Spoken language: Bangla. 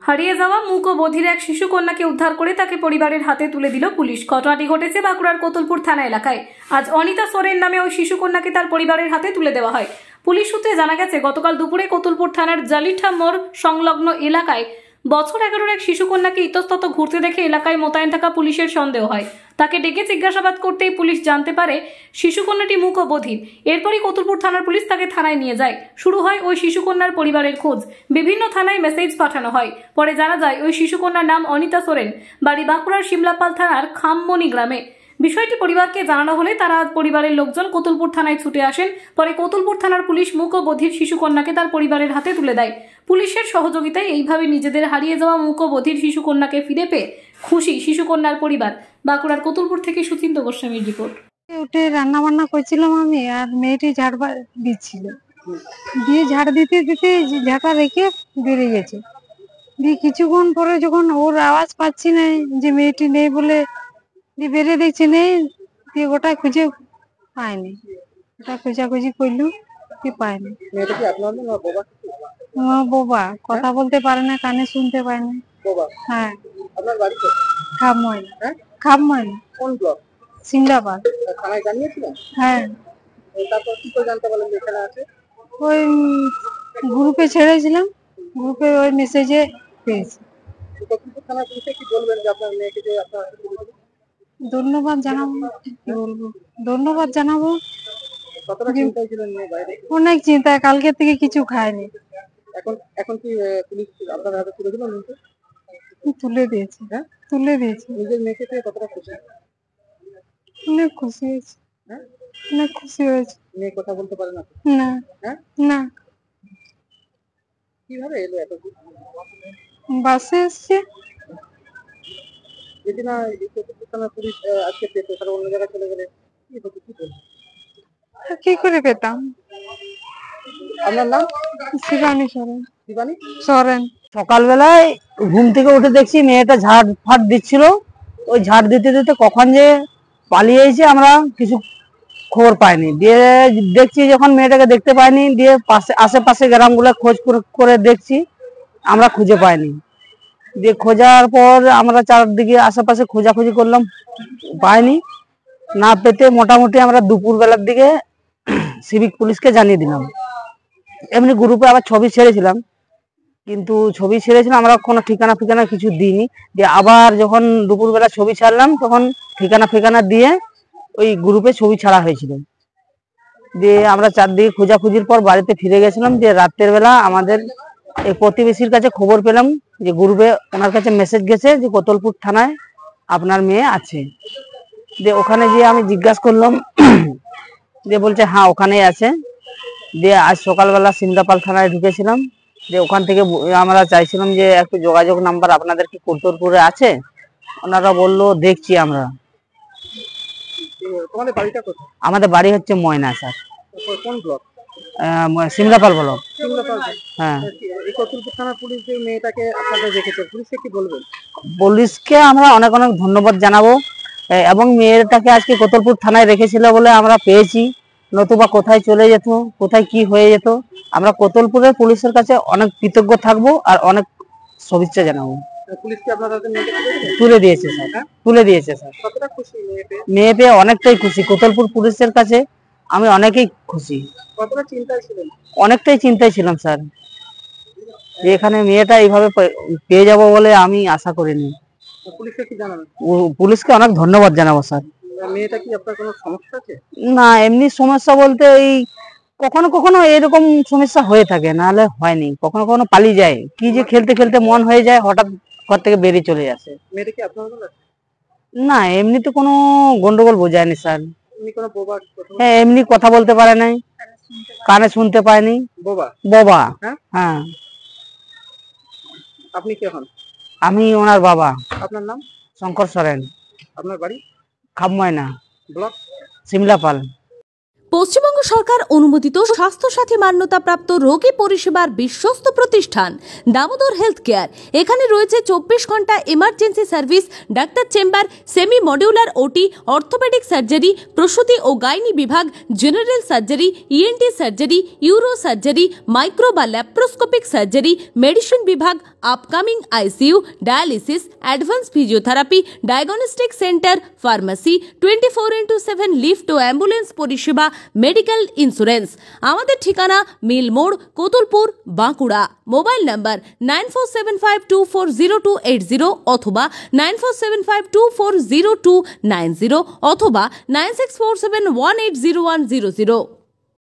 হারিয়ে যাওয়া মূক ও বধির এক শিশু কন্যাকে উদ্ধার করে তাকে পরিবারের হাতে তুলে দিল পুলিশ। ঘটনাটি ঘটেছে বাঁকুড়ার কোতুলপুর থানা এলাকায়। আজ অনিতা সোরেন নামে ওই শিশু কন্যাকে তার পরিবারের হাতে তুলে দেওয়া হয়। পুলিশ সূত্রে জানা গেছে, গতকাল দুপুরে কোতুলপুর থানার জালিঠা মোড় সংলগ্ন এলাকায় বছর 11-র এক শিশু কন্যাকে ইতস্তত ঘুরতে দেখে এলাকায় মোতায়েন থাকা পুলিশের সন্দেহ হয়। তাকে ডেকে জিজ্ঞাসাবাদ করতেই পুলিশ জানতে পারে শিশু কন্যাটি মূক ও বধির। এরপরই কোতুলপুর থানার পুলিশ তাকে থানায় নিয়ে যায়। শুরু হয় ওই শিশু কন্যার পরিবারের খোঁজ। বিভিন্ন থানায় মেসেজ পাঠানো হয়। পরে জানা যায় ওই শিশু কন্যার নাম অনিতা সোরেন, বাড়ি বাঁকুড়ার শিমলাপাল থানার খামমনি গ্রামে। বিষয়টি পরিবারকে জানানো হলে তারা আজ পরিবারের লোকজন কোতুলপুর থানায় ছুটে আসেন। পরে কোতুলপুর থানার পুলিশ মূক ও বধির শিশু কন্যাকে তার পরিবারের হাতে তুলে দেয়। পুলিশের সহযোগিতায় এইভাবে নিজেদের হারিয়ে যাওয়া মূক ও বধির শিশু কন্যাকে ফিরে পেয়ে খুশি শিশু কন্যার পরিবার। বাঁকুড়ার কোতুলপুর থেকে সুচিন্ত গোস্বামীর রিপোর্ট। উঠে রান্না বান্না করছিলাম আমি, আর মেয়েটি ঝাড় দিচ্ছিল, দিয়ে ঝাড় দিতে দিতে ঝাঁটা রেখে বেরিয়ে গেছে। দিয়ে কিছুক্ষণ পরে যখন ওর আওয়াজ পাচ্ছি না, যে মেয়েটি নেই বলে দিয়ে বেরিয়ে দেখছি নেই, দিয়ে গোটা খুঁজে পায়নি। ওটা খোঁজাখুঁজি করলু, কি পায়নি। বাবা কথা বলতে পারে না, কানে শুনতে পায় না। হ্যাঁ, খামময়না। খামময়না কোন ব্লক? সিংলাপাল। থানায় জানিয়েছিলেন? হ্যাঁ। তারপর কি করে জানতে পারলেন যে এখানে আছে? ওই গ্রুপে ছেড়েছিলাম, গ্রুপে ওই মেসেজে পেয়েছি। কোতুলপুর থানার পুলিশে কি বলবেন যে আপনার মেয়েকে যে আপনার ধন্যবাদ জানাবো। কি বলবো, ধন্যবাদ জানাবো। কতটা চিন্তায় ছিলেন মেয়ে বাইরে? অনেক চিন্তায়, কালকে থেকে কিছু খায়নি। এখন এখন কি পুলিশ আপনার হাতে তুলে দিল? তুলে দিয়েছে। হ্যাঁ, তুলে দিয়েছে। নিজের মেয়েকে পেয়ে কতটা খুশি? অনেক খুশি হয়েছে। হ্যাঁ, অনেক খুশি হয়েছে। মেয়ে কথা বলতে পারে না? না। হ্যাঁ, না। কিভাবে এলো এত দূর? বাসে এসছে। যদি না থানার পুলিশ আজকে পেতো, তাহলে অন্য জায়গায় চলে গেলে কি হতো? কি বলবো, কি করে পেতাম? আপনার নাম? শিবানী সোরেন। শিবানী সোরেন। সকালবেলায় ঘুম থেকে উঠে দেখছি মেয়েটা ঝাড় ফাট দিচ্ছিল। ওই ঝাড় দিতে দিতে কখন যে পালিয়ে এসে আমরা কিছু খবর পাইনি। দিয়ে দেখছি যখন মেয়েটাকে দেখতে পাইনি, দিয়ে পাশে আশেপাশে গ্রামগুলো খোঁজ করে দেখছি, আমরা খুঁজে পাইনি। দিয়ে খোঁজার পর আমরা চারদিকে আশেপাশে খোঁজাখুঁজি করলাম, পাইনি। না পেতে মোটামুটি আমরা দুপুর বেলার দিকে সিভিক পুলিশকে জানিয়ে দিলাম। এমনি গ্রুপে আবার ছবি ছেড়েছিলাম, কিন্তু ছবি ছেড়েছিলাম আমরা কোনো ঠিকানা ফিকানা কিছু দিইনি। দিয়ে আবার যখন দুপুরবেলা ছবি ছাড়লাম, তখন ঠিকানা ফিকানা দিয়ে ওই গ্রুপে ছবি ছাড়া হয়েছিল। দিয়ে আমরা চারদিকে খোঁজাখুঁজির পর বাড়িতে ফিরে গেছিলাম। দিয়ে রাত্রের বেলা আমাদের এই প্রতিবেশীর কাছে খবর পেলাম যে গ্রুপে ওনার কাছে মেসেজ গেছে যে কোতুলপুর থানায় আপনার মেয়ে আছে। দিয়ে ওখানে গিয়ে আমি জিজ্ঞাসা করলাম, দিয়ে বলছে হ্যাঁ ওখানেই আছে। দিয়ে আজ সকালবেলা সিমলাপাল থানায় ঢুকেছিলাম। যে ওখান থেকে আমরা চাইছিলাম যে একটু যোগাযোগ নাম্বার আপনাদের কি কোতুলপুরে আছে? ওনারা বললো দেখছি আমরা। আমাদের বাড়ি হচ্ছে ময়না স্যার। কোন ব্লক? সিমলাপাল ব্লক। হ্যাঁ। পুলিশকে আমরা অনেক অনেক ধন্যবাদ জানাবো, এবং মেয়েটাকে আজকে কোতুলপুর থানায় রেখেছিল বলে আমরা পেয়েছি, নতুবা কোথায় চলে যেত, কোথায় কি হয়ে যেত। আমরা কোতুলপুরের পুলিশের কাছে অনেক কৃতজ্ঞ থাকবো আর অনেক শুভেচ্ছা জানাবো। তুলে দিয়েছে স্যার, তুলে দিয়েছে স্যার। মেয়ে পেয়ে অনেকটাই খুশি। কোতুলপুর পুলিশের কাছে আমি অনেকেই খুশি। অনেকটাই চিন্তায় ছিলাম স্যার, এখানে মেয়েটা এইভাবে পেয়ে যাব বলে আমি আশা করিনি। পুলিশকে অনেক ধন্যবাদ জানাবো স্যার। মেয়েটা কি আপনার কোনো সমস্যা আছে? না, এমনি সমস্যা বলতে এই কখনো কখনো এরকম সমস্যা হয়ে থাকে, নাহলে হয়নি। কখনো কখনো পালিয়ে যায়, কি যে খেলতে খেলতে মন হয়ে যায়, হঠাৎ ঘর থেকে বেরিয়ে চলে আসে। মেয়েটা কি আপনার না এমনি তো কোনো গন্ডগোল বোঝায়নি স্যার। হ্যাঁ, এমনি কথা বলতে পারে নাই, কানে শুনতে পায়নি। বাবা। হ্যাঁ। আপনি কে হন? আমি ওনার বাবা। আপনার নাম? শঙ্কর সোরেন। আপনার বাড়ি? খামময়না ব্লক, সিমলাপাল। পশ্চিমবঙ্গ পশ্চিমবঙ্গ সরকার অনুমোদিত স্বাস্থ্যসাথী মান্যতাপ্রাপ্ত রোগী পরিষেবার বিশ্বস্ত প্রতিষ্ঠান দামোদর হেলথ কেয়ার। এখানে রয়েছে 24 ঘন্টা এমার্জেন্সি সার্ভিস, ডাক্তার chamber, semi modular OT, orthopedic surgery, প্রসূতি ও গাইনি বিভাগ, general surgery, ENT surgery, uro surgery, micro বা ল্যাপ্রোস্কোপিক সার্জারি, মেডিসিন বিভাগ, upcoming ICU, dialysis, advance physiotherapy, diagnostic centre, pharmacy, 24/7 lift ও অ্যাম্বুলেন্স পরিষেবা, মেডিকেল ইন্স্যুরেন্স। আমাদের ঠিকানা মিল মোড়, কোতুলপুর, বাঁকুড়া। মোবাইল নাম্বার 9475240280 অথবা 9475240290 অথবা 9647180100।